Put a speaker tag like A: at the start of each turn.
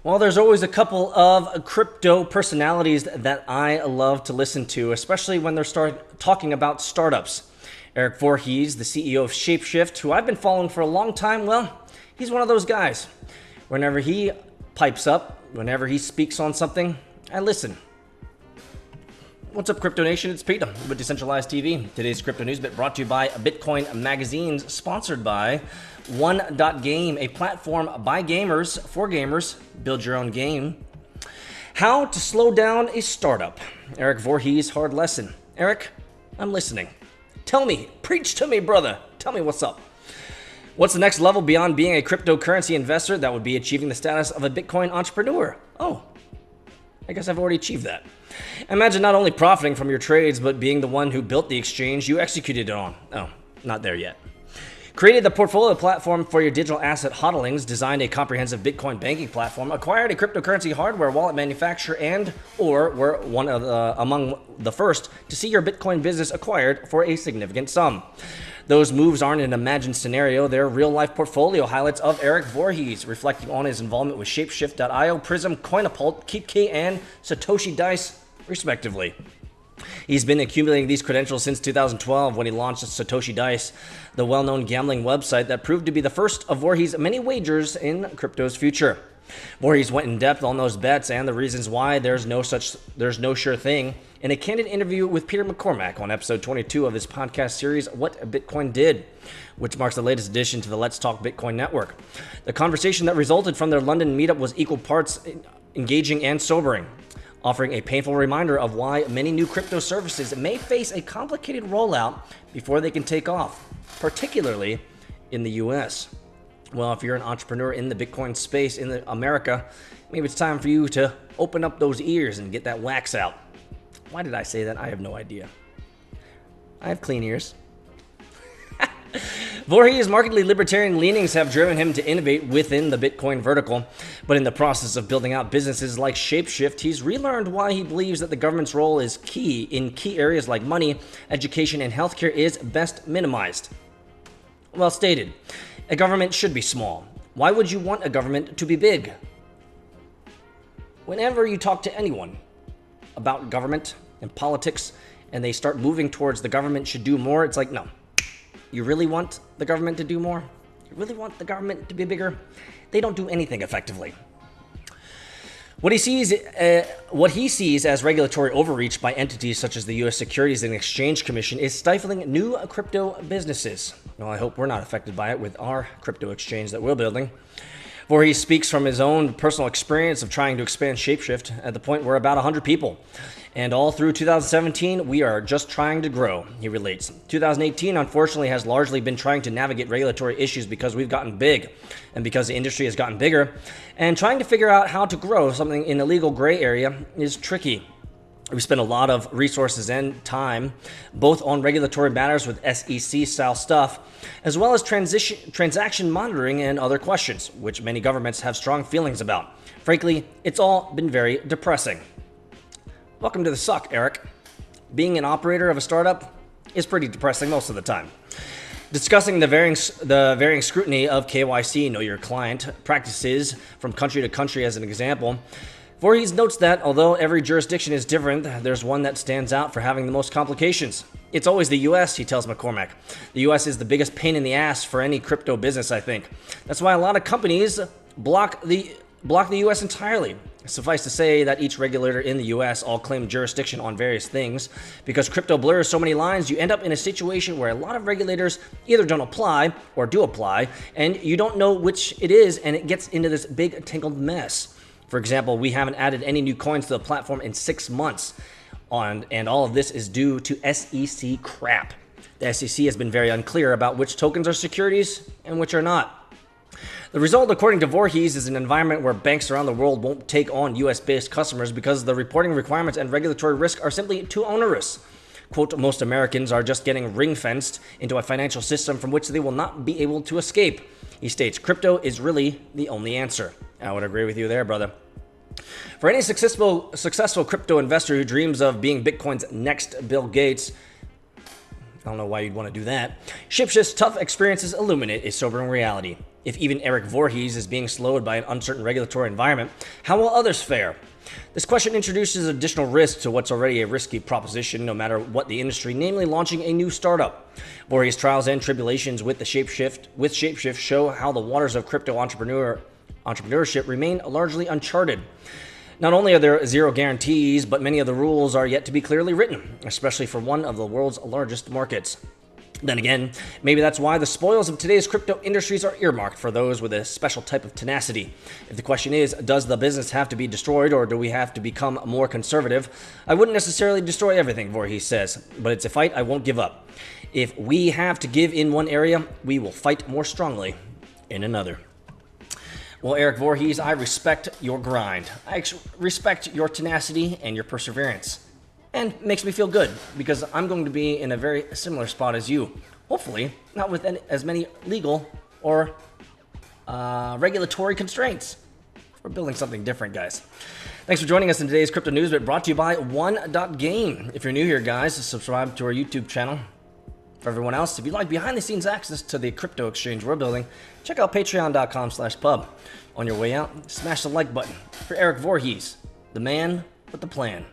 A: Well, there's always a couple of crypto personalities that I love to listen to, especially when they're talking about startups. Erik Voorhees, the CEO of Shapeshift, who I've been following for a long time, well, he's one of those guys. Whenever he pipes up, whenever he speaks on something, I listen. What's up, Crypto Nation? It's Pete with Decentralized TV. Today's Crypto News Bit brought to you by Bitcoin Magazines, sponsored by One.game, a platform by gamers, for gamers. Build your own game. How to slow down a startup. Erik Voorhees, hard lesson. Erik, I'm listening. Tell me, preach to me, brother. Tell me what's up. What's the next level beyond being a cryptocurrency investor? That would be achieving the status of a Bitcoin entrepreneur. Oh, I guess I've already achieved that. Imagine not only profiting from your trades, but being the one who built the exchange you executed it on. Oh, not there yet. Created the portfolio platform for your digital asset hodlings, designed a comprehensive Bitcoin banking platform, acquired a cryptocurrency hardware wallet manufacturer, and or were one of among the first to see your Bitcoin business acquired for a significant sum. Those moves aren't an imagined scenario, they're real-life portfolio highlights of Erik Voorhees, reflecting on his involvement with Shapeshift.io, Prism, Coinapult, KeepKey, and Satoshi Dice, respectively. He's been accumulating these credentials since 2012 when he launched Satoshi Dice, the well-known gambling website that proved to be the first of Voorhees' many wagers in crypto's future. Voorhees went in depth on those bets and the reasons why there's no sure thing in a candid interview with Peter McCormack on episode 22 of his podcast series, What Bitcoin Did, which marks the latest addition to the Let's Talk Bitcoin network. The conversation that resulted from their London meetup was equal parts engaging and sobering, offering a painful reminder of why many new crypto services may face a complicated rollout before they can take off, particularly in the US. Well, if you're an entrepreneur in the Bitcoin space in America, maybe it's time for you to open up those ears and get that wax out. Why did I say that? I have no idea. I have clean ears. Voorhees' markedly libertarian leanings have driven him to innovate within the Bitcoin vertical, but in the process of building out businesses like Shapeshift, he's relearned why he believes that the government's role is key in key areas like money, education, and healthcare is best minimized. Well stated. A government should be small. Why would you want a government to be big? Whenever you talk to anyone about government and politics and they start moving towards the government should do more, it's like, no. You really want the government to do more? You really want the government to be bigger? They don't do anything effectively. What he sees as regulatory overreach by entities such as the U.S. Securities and Exchange Commission is stifling new crypto businesses. Well, I hope we're not affected by it with our crypto exchange that we're building. Voorhees speaks from his own personal experience of trying to expand Shapeshift at the point where about 100 people. And all through 2017, we are just trying to grow, he relates. 2018, unfortunately, has largely been trying to navigate regulatory issues because we've gotten big and because the industry has gotten bigger. And trying to figure out how to grow something in a legal gray area is tricky. We spent a lot of resources and time both on regulatory matters with SEC-style stuff, as well as transaction monitoring and other questions, which many governments have strong feelings about. Frankly, it's all been very depressing. Welcome to the suck, Erik. Being an operator of a startup is pretty depressing most of the time. Discussing the varying scrutiny of KYC, know your client, practices from country to country as an example, Voorhees notes that although every jurisdiction is different, there's one that stands out for having the most complications. It's always the US, he tells McCormack. The US is the biggest pain in the ass for any crypto business, I think. That's why a lot of companies block the US entirely. Suffice to say that each regulator in the US all claim jurisdiction on various things. Because crypto blurs so many lines, you end up in a situation where a lot of regulators either don't apply or do apply, and you don't know which it is, and it gets into this big tangled mess. For example, we haven't added any new coins to the platform in 6 months, and all of this is due to SEC crap. The SEC has been very unclear about which tokens are securities and which are not. The result, according to Voorhees, is an environment where banks around the world won't take on US-based customers because the reporting requirements and regulatory risk are simply too onerous. Quote, most Americans are just getting ring-fenced into a financial system from which they will not be able to escape. He states, crypto is really the only answer. I would agree with you there, brother. For any successful crypto investor who dreams of being Bitcoin's next Bill Gates, I don't know why you'd want to do that. Shapeshift's tough experiences illuminate a sobering reality. If even Erik Voorhees is being slowed by an uncertain regulatory environment, how will others fare? This question introduces additional risk to what's already a risky proposition, no matter what the industry, namely launching a new startup. Voorhees' trials and tribulations with Shapeshift show how the waters of crypto entrepreneurship remain largely uncharted. Not only are there zero guarantees, but many of the rules are yet to be clearly written, especially for one of the world's largest markets. Then again, maybe that's why the spoils of today's crypto industries are earmarked for those with a special type of tenacity. If the question is, does the business have to be destroyed or do we have to become more conservative? I wouldn't necessarily destroy everything, Voorhees says, but it's a fight I won't give up. If we have to give in one area, we will fight more strongly in another. Well, Erik Voorhees, I respect your grind. I respect your tenacity and your perseverance. And it makes me feel good because I'm going to be in a very similar spot as you. Hopefully, not with as many legal or regulatory constraints. We're building something different, guys. Thanks for joining us in today's Crypto News Bit, brought to you by One.Game. If you're new here, guys, subscribe to our YouTube channel. For everyone else, if you'd like behind-the-scenes access to the crypto exchange we're building, check out patreon.com/pub. On your way out, smash the like button. For Erik Voorhees, the man with the plan.